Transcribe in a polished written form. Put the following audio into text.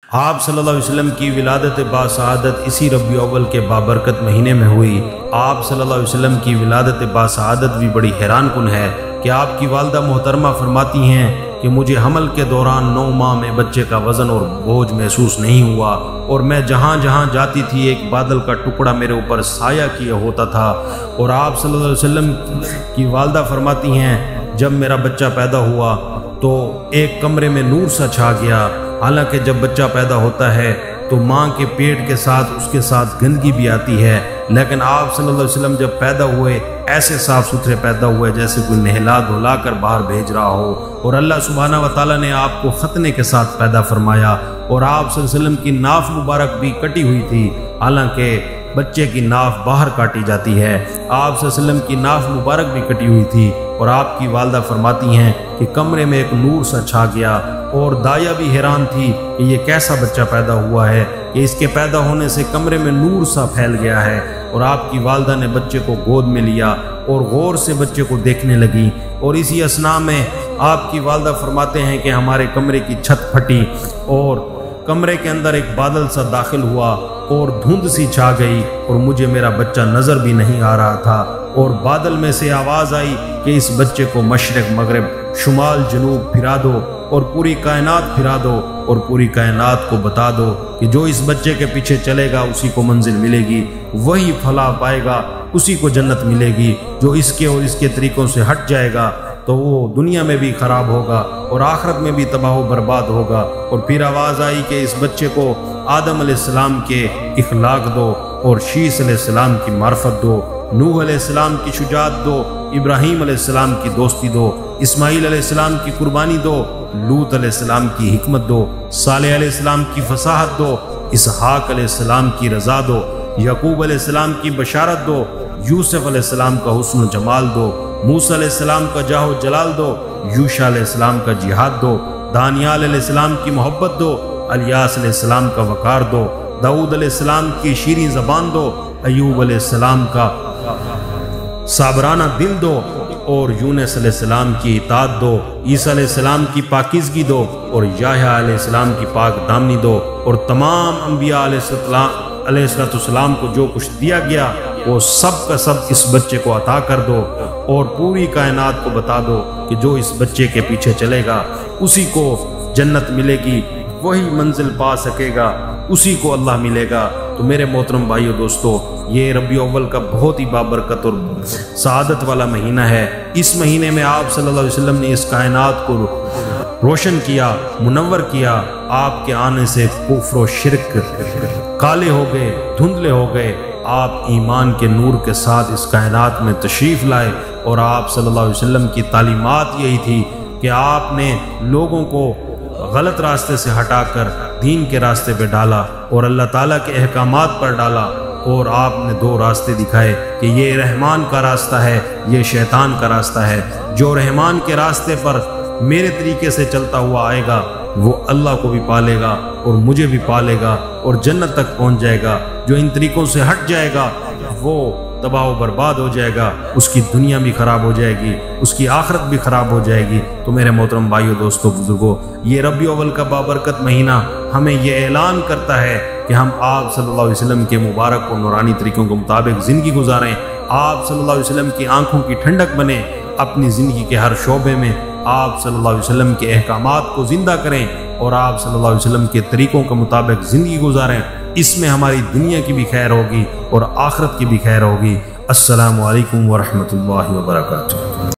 آپ صلی اللہ علیہ وسلم کی ولادت باسعادت اسی ربیع الاول کے بابرکت مہینے میں ہوئی۔ آپ صلی اللہ علیہ وسلم کی ولادت باسعادت بھی بڑی حیران کن ہے کہ آپ کی والدہ محترمہ فرماتی ہیں کہ مجھے حمل کے دوران 9 ماہ میں بچے کا وزن اور بوجھ محسوس نہیں ہوا، اور میں جہاں جہاں جاتی تھی ایک بادل کا ٹکڑا میرے اوپر سایہ کیا ہوتا تھا۔ اور آپ صلی اللہ علیہ وسلم کی والدہ فرماتی ہیں جب میرا بچہ پیدا ہوا تو ایک کمرے میں نور سا چھا گیا۔ حالانکہ جب بچہ پیدا ہوتا ہے تو ماں کے پیٹ کے ساتھ اس کے ساتھ گندگی بھی آتی ہے، لیکن آپ صلی اللہ علیہ وسلم جب پیدا ہوئے ایسے صاف ستھرے پیدا ہوئے جیسے کوئی نہلا دھلا کر باہر بھیج رہا ہو، اور اللہ سبحانہ و تعالیٰ نے آپ کو ختنے کے ساتھ پیدا فرمایا۔ اور آپ صلی اللہ علیہ وسلم کی ناف مبارک بھی کٹی ہوئی تھی، حالانکہ بچے کی ناف باہر کاٹی جاتی ہے۔ آپ صلی اللہ علیہ وسلم کی ناف مبارک بھی کٹی ہوئی تھی، اور آپ کی والدہ فرماتی ہیں کہ کمرے میں ایک نور سا چھا گیا، اور دایا بھی حیران تھی کہ یہ کیسا بچہ پیدا ہوا ہے کہ اس کے پیدا ہونے سے کمرے میں نور سا پھیل گیا ہے۔ اور آپ کی والدہ نے بچے کو گود میں لیا اور غور سے بچے کو دیکھنے لگی، اور اسی اثناء میں آپ کی والدہ فرماتے ہیں کہ ہمارے کمرے کی چھت پھٹی اور کمرے کے اندر ایک بادل سا داخل ہوا اور دھند سی چھا گئی، اور مجھے میرا بچہ نظر بھی نہیں آ رہا تھا، اور بادل میں سے آواز آئی کہ اس بچے کو مشرق مغرب شمال جنوب پھرا دو اور پوری کائنات پھرا دو، اور پوری کائنات کو بتا دو کہ جو اس بچے کے پیچھے چلے گا اسی کو منزل ملے گی، وہی فلاح پائے گا، اسی کو جنت ملے گی۔ جو اس کے اور اس کے طریقوں سے ہٹ جائے گا تو وہ دنیا میں بھی خراب ہوگا اور آخرت میں بھی تباہ و برباد ہوگا۔ اور پھر آواز آئی کہ اس بچے کو آدم علیہ السلام کے اخلاق دو، اور شیس علیہ السلام کی معرفت دو، نوح علیہ السلام کی شجاعت دو، ابراہیم علیہ السلام کی دوستی دو، اسماعیل علیہ السلام کی قربانی دو، لوط علیہ السلام کی حکمت دو، صالح علیہ السلام کی فصاحت دو، اسحاق علیہ السلام کی رضا دو، یعقوب علیہ السلام کی بشارت دو، یوسف علیہ السلام کا حسن و جمال دو، موسیٰ علیہ السلام کا جاہ و جلال دو، یوشع علیہ السلام کا جہاد دو، دانیال علیہ السلام کی محبت دو، الیاس علیہ السلام کا وقار دو، داؤد علیہ السلام کی شیریں زبان دو، ایوب علیہ السلام کا صابرانہ دل دو، اور یونس علیہ السلام کی اطاعت دو، عیسیٰ علیہ السلام کی پاکیزگی دو، اور یحییٰ علیہ السلام کی پاک دامنی دو، اور تمام انبیاء علیہ السلام کو جو کچھ دیا گیا وہ سب کا سب اس بچے کو عطا کر دو، اور پوری کائنات کو بتا دو کہ جو اس بچے کے پیچھے چلے گا اسی کو جنت ملے گی، وہی منزل پا سکے گا، اسی کو اللہ ملے گا۔ تو میرے محترم بھائیو دوستو، یہ ربیع الاول کا بہت ہی بابرکت اور سعادت والا مہینہ ہے۔ اس مہینے میں آپ صلی اللہ علیہ وسلم نے اس کائنات کو روشن کیا، منور کیا۔ آپ کے آنے سے کفر و شرک کالے ہو گئے، دھندلے ہو گئے۔ آپ ایمان کے نور کے ساتھ اس کائنات میں تشریف لائے، اور آپ صلی اللہ علیہ وسلم کی تعلیمات یہی تھی کہ آپ نے لوگوں کو غلط راستے سے ہٹا کر دین کے راستے پہ ڈالا اور اللہ تعالیٰ کے احکامات پر ڈالا، اور آپ نے 2 راستے دکھائے کہ یہ رحمان کا راستہ ہے، یہ شیطان کا راستہ ہے۔ جو رحمان کے راستے پر میرے طریقے سے چلتا ہوا آئے گا وہ اللہ کو بھی پالے گا اور مجھے بھی پالے گا اور جنت تک پہنچ جائے گا۔ جو ان طریقوں سے ہٹ جائے گا وہ تباہ و برباد ہو جائے گا، اس کی دنیا بھی خراب ہو جائے گی، اس کی آخرت بھی خراب ہو جائے گی۔ تو میرے محترم بھائیو دوستو بزرگوں، یہ ربیع الاول کا بابرکت مہینہ ہمیں یہ اعلان کرتا ہے کہ ہم آپ صلی اللہ علیہ وسلم کے مبارک اور نورانی طریقوں کے مطابق زندگی گزاریں، آپ صلی اللہ علیہ وسلم کی آنکھوں کی ٹھنڈک بنیں، اپنی زندگی کے ہر شعبے میں آپ صلی اللہ علیہ وسلم کے احکامات کو زندہ کریں، اور آپ صلی اللہ علیہ وسلم کے طریقوں کے مطابق زندگی گزاریں۔ اس میں ہماری دنیا کی بھی خیر ہوگی اور آخرت کی بھی خیر ہوگی۔ السلام علیکم ورحمۃ اللہ وبرکاتہ۔